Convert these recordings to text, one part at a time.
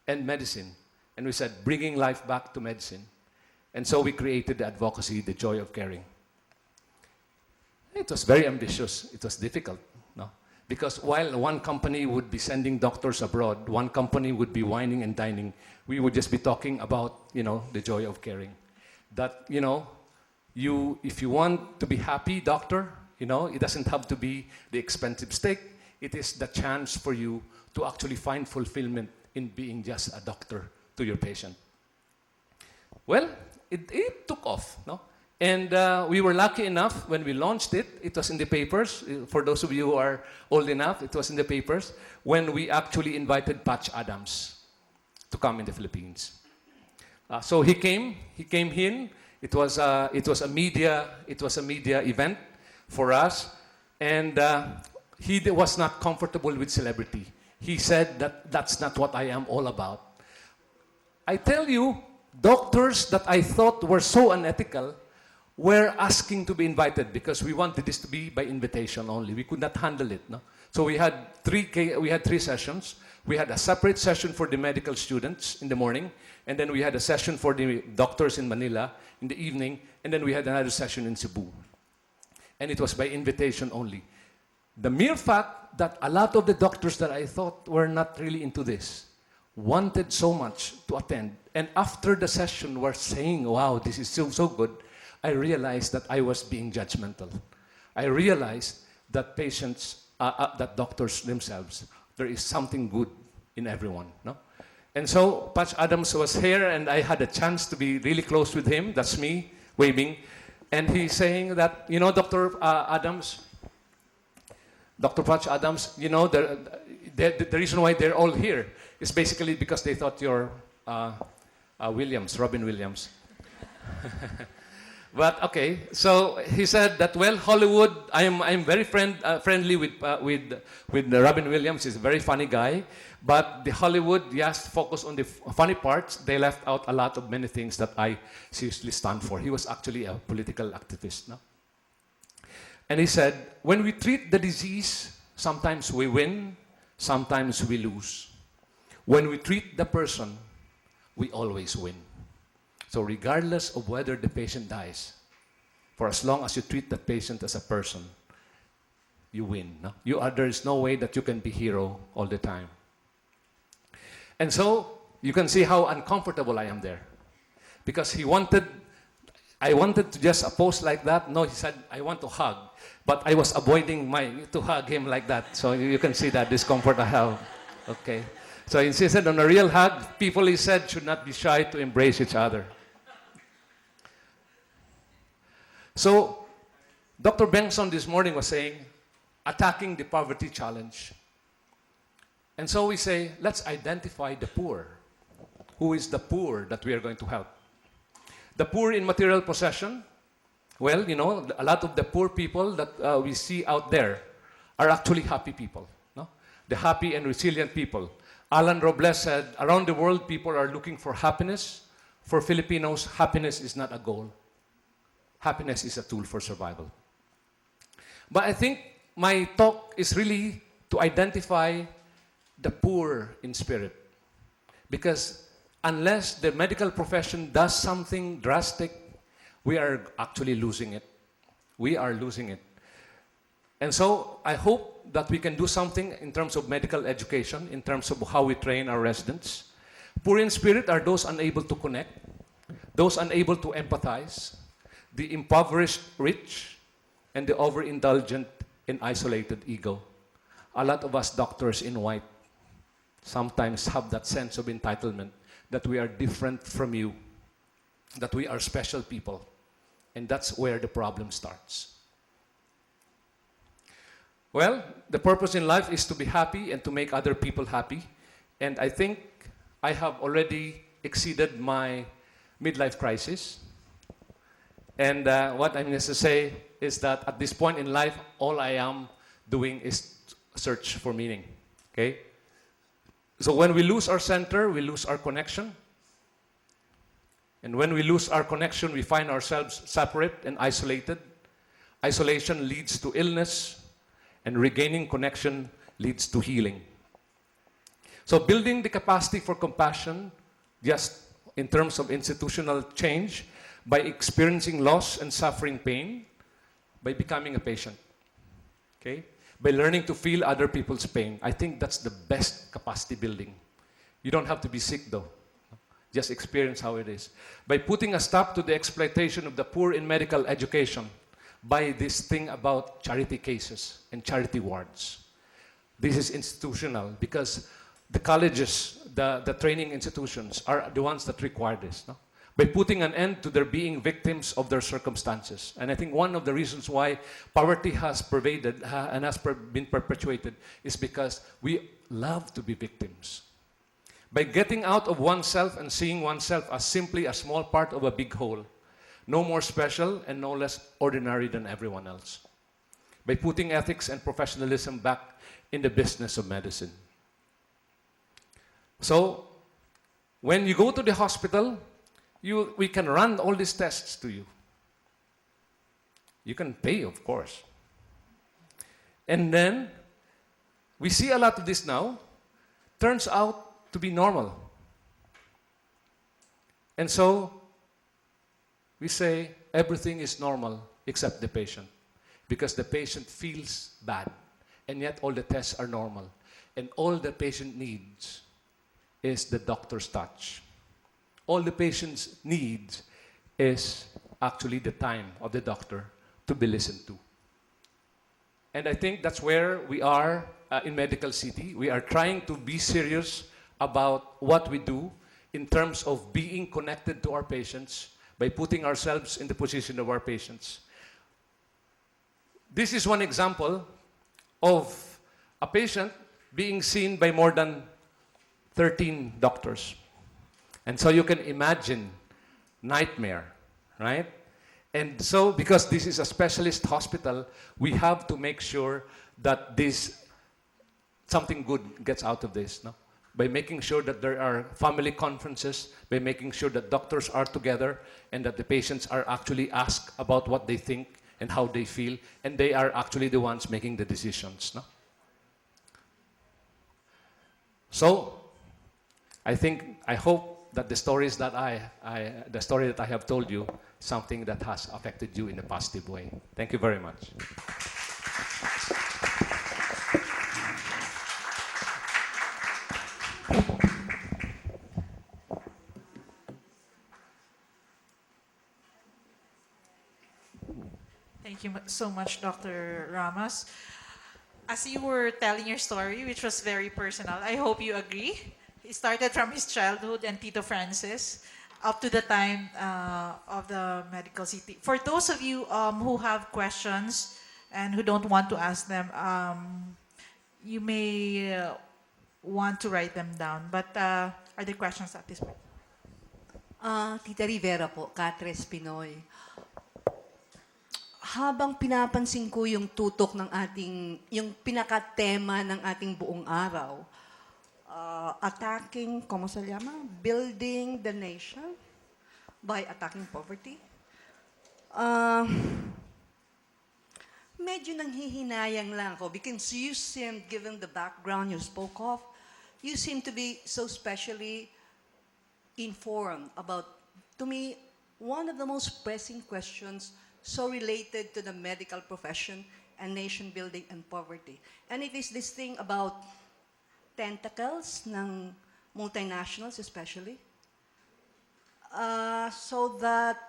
and medicine. And we said, bringing life back to medicine. And so we created the advocacy, The Joy of Caring. It was very ambitious. It was difficult, no? Because while one company would be sending doctors abroad, one company would be whining and dining, we would just be talking about, the joy of caring. That, if you want to be happy, doctor, it doesn't have to be the expensive steak. It is the chance for you to actually find fulfillment in being just a doctor to your patient. Well, it took off, no? And we were lucky enough when we launched it, it was in the papers. For those of you who are old enough, it was in the papers when we actually invited Patch Adams to come in the Philippines. So he came in. It was a media event for us, and he was not comfortable with celebrity. He said that that's not what I am all about. I tell you, doctors that I thought were so unethical were asking to be invited because we wanted this to be by invitation only. We could not handle it. No? So we had three sessions. We had a separate session for the medical students in the morning, and then we had a session for the doctors in Manila in the evening, and then we had another session in Cebu. And it was by invitation only. The mere fact that a lot of the doctors that I thought were not really into this wanted so much to attend, and after the session were saying, wow, this is so good, I realized that I was being judgmental. I realized that that doctors themselves, there is something good in everyone, no? And so Patch Adams was here, and I had a chance to be really close with him. That's me waving, and he's saying that, Dr. Adams, Dr. Patch Adams, the reason why they're all here is basically because they thought you're Robin Williams. But okay, so he said that, well, Hollywood, I'm very friendly with Robin Williams. He's a very funny guy, but the Hollywood just focused on the funny parts. They left out a lot of many things that I seriously stand for. He was actually a political activist, no? And he said, when we treat the disease, sometimes we win, sometimes we lose. When we treat the person, we always win. So regardless of whether the patient dies, for as long as you treat that patient as a person, you win. No? There is no way that you can be hero all the time. And so you can see how uncomfortable I am there. Because I wanted to just oppose like that. No, he said, I want to hug. But I was avoiding to hug him like that. So you can see that discomfort I have. Okay. So he said on a real hug, people, he said, should not be shy to embrace each other. So Dr. Benson this morning was saying, attacking the poverty challenge. And so we say, let's identify the poor. Who is the poor that we are going to help? The poor in material possession, well, a lot of the poor people that we see out there are actually happy people. No? The happy and resilient people. Alan Robles said, around the world, people are looking for happiness. For Filipinos, happiness is not a goal. Happiness is a tool for survival. But I think my talk is really to identify the poor in spirit. Because unless the medical profession does something drastic, we are actually losing it. We are losing it. And so I hope that we can do something in terms of medical education, in terms of how we train our residents. Poor in spirit are those unable to connect, those unable to empathize, the impoverished rich, and the overindulgent and isolated ego. A lot of us doctors in white sometimes have that sense of entitlement that we are different from you, that we are special people. And that's where the problem starts. Well, the purpose in life is to be happy and to make other people happy. And I think I have already exceeded my midlife crisis. And what I'm going to say is that at this point in life, all I am doing is search for meaning. Okay? So when we lose our center, we lose our connection. And when we lose our connection, we find ourselves separate and isolated. Isolation leads to illness, and regaining connection leads to healing. So building the capacity for compassion, just in terms of institutional change, by experiencing loss and suffering pain, by becoming a patient, okay? By learning to feel other people's pain. I think that's the best capacity building. You don't have to be sick though. Just experience how it is. By putting a stop to the exploitation of the poor in medical education, by this thing about charity cases and charity wards. This is institutional because the colleges, the training institutions are the ones that require this. No? By putting an end to their being victims of their circumstances. And I think one of the reasons why poverty has pervaded and has been perpetuated is because we love to be victims. By getting out of oneself and seeing oneself as simply a small part of a big whole, no more special and no less ordinary than everyone else. By putting ethics and professionalism back in the business of medicine. So, when you go to the hospital, we can run all these tests to you. You can pay, of course. And then, we see a lot of this now. Turns out to be normal. And so, we say everything is normal except the patient. Because the patient feels bad. And yet all the tests are normal. And all the patient needs is the doctor's touch. All the patient needs is actually the time of the doctor to be listened to. And I think that's where we are in Medical City. We are trying to be serious about what we do in terms of being connected to our patients by putting ourselves in the position of our patients. This is one example of a patient being seen by more than 13 doctors. And so you can imagine nightmare, right? And so because this is a specialist hospital, we have to make sure that something good gets out of this, no? By making sure that there are family conferences, by making sure that doctors are together and that the patients are actually asked about what they think and how they feel, and they are actually the ones making the decisions, no? So, I hope that the stories that the story that I have told you is something that has affected you in a positive way. Thank you very much. Thank you so much, Dr. Ramos. As you were telling your story, which was very personal, I hope you agree. It started from his childhood and Tito Francis up to the time of the Medical City. For those of you who have questions and who don't want to ask them, you may want to write them down. But are there questions at this point? Tita Rivera po, Catres Pinoy. Habang pinapansin ko yung tutok ng yung pinaka-tema ng ating buong araw, attacking, ¿cómo se llama? Building the nation by attacking poverty. Medyo nanghihinayang lang ako because you seem, given the background you spoke of, you seem to be so specially informed about, to me, one of the most pressing questions so related to the medical profession and nation building and poverty. And it is this thing about tentacles ng multinationals especially. So that,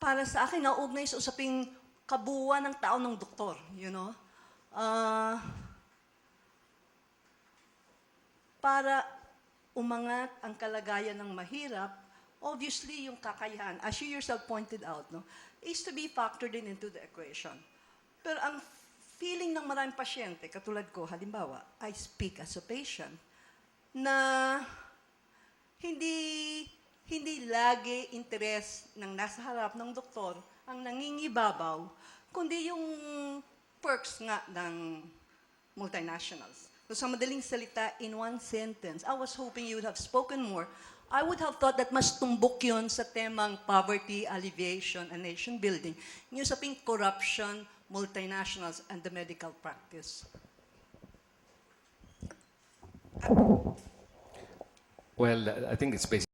para sa akin, nauugnay sa usaping kabuuan ng tao ng doktor, you know? Para umangat ang kalagayan ng mahirap, obviously yung kakayahan, as you yourself pointed out, no, is to be factored into the equation. Pero ang feeling ng maraming pasyente, katulad ko, halimbawa, I speak as a patient, na hindi lagi interes ng nasa harap ng doktor ang nangingibabaw, kundi yung perks nga ng multinationals. So sa madaling salita, in one sentence, I was hoping you would have spoken more. I would have thought that mas tumbok yun sa temang poverty, alleviation, and nation building. Yung usaping corruption, multinationals, and the medical practice. Well, I think it's basically